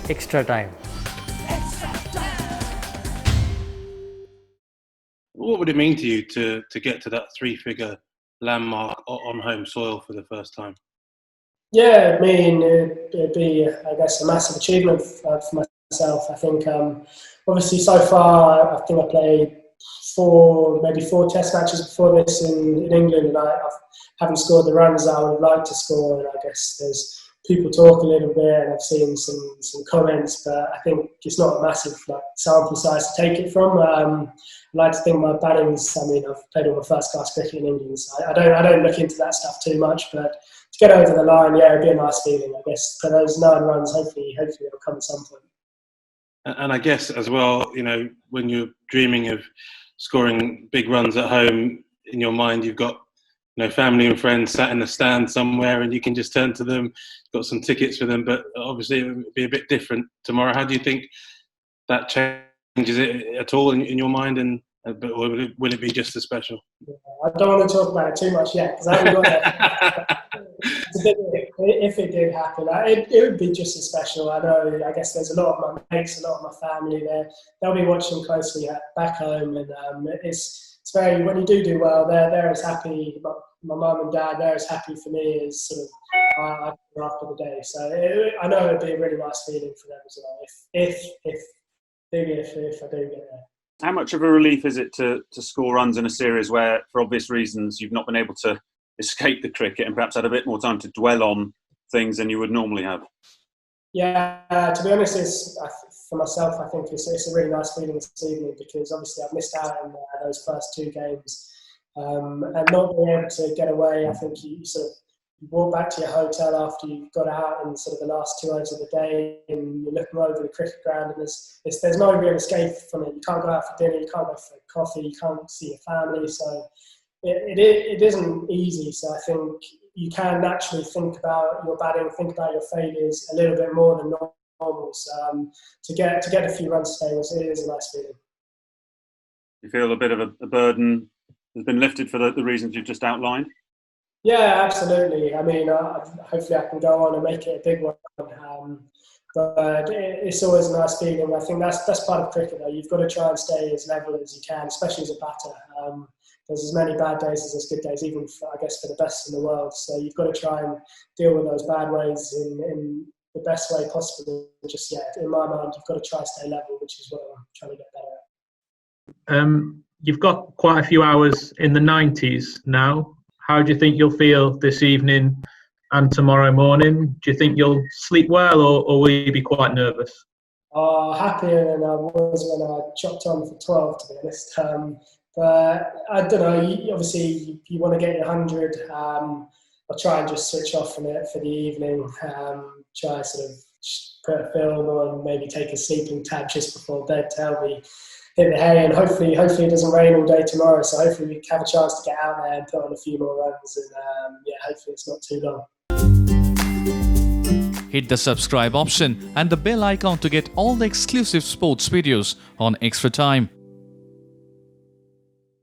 extra time. What would it mean to you to get to that three-figure landmark on home soil for the first time? Yeah, I mean, it'd be, I guess, a massive achievement for myself. I think, obviously, so far, I think I played maybe four test matches before this in England, and I haven't scored the runs that I would like to score. And I guess there's people talk a little bit, and I've seen some comments, but I think it's not a massive sample size to take it from. I like to think my batting's, I mean, I've played all my first class cricket in England, so I don't look into that stuff too much, but to get over the line, yeah, it'd be a nice feeling, I guess. For those 9 runs, hopefully it'll come at some point. And I guess as well, you know, when you're dreaming of scoring big runs at home, in your mind you've got, you know, family and friends sat in the stand somewhere, and you can just turn to them, got some tickets for them, but obviously it would be a bit different tomorrow. How do you think that changes it at all in your mind, and but will it be just as special? Yeah, I don't want to talk about it too much yet, because I haven't got that. If it did happen, it would be just as special. I guess there's a lot of my mates, a lot of my family there. They'll be watching closely back home, and it's very, when you do well, they're as happy. My mum and dad, they're as happy for me as sort of after the day. So I know it'd be a really nice feeling for them as well. If I do get there. How much of a relief is it to score runs in a series where, for obvious reasons, you've not been able to escape the cricket and perhaps had a bit more time to dwell on things than you would normally have? Yeah, to be honest, for myself, I think it's a really nice feeling this evening, because obviously I've missed out on those first 2 games, and not being able to get away. I think you sort of walk back to your hotel after you've got out in sort of the last 2 hours of the day, and you're looking over the cricket ground, and there's no real escape from it. You can't go out for dinner, you can't go for coffee, you can't see your family, so it isn't easy. So I think you can naturally think about your batting, think about your failures a little bit more than normal. So to get a few runs today it is a nice feeling. You feel a bit of a burden has been lifted for the reasons you've just outlined? Yeah, absolutely. I mean, hopefully I can go on and make it a big one. But it's always a nice feeling. I think that's part of cricket, though. You've got to try and stay as level as you can, especially as a batter. There's as many bad days as there's good days, even for the best in the world. So you've got to try and deal with those bad ways in the best way possible. Just, in my mind, you've got to try and stay level, which is what I'm trying to get better at. You've got quite a few hours in the 90s now. How do you think you'll feel this evening and tomorrow morning? Do you think you'll sleep well, or will you be quite nervous? Happier than I was when I chopped on for 12, to be honest. But I don't know, obviously you want to get your 100. I'll try and just switch off from it for the evening. Try sort of put a film on, maybe take a sleeping tab just before bed to help me hit the hay, and hopefully it doesn't rain all day tomorrow, so hopefully we have a chance to get out there and put on a few more runs, and hopefully it's not too long. Hit the subscribe option and the bell icon to get all the exclusive sports videos on Extra Time.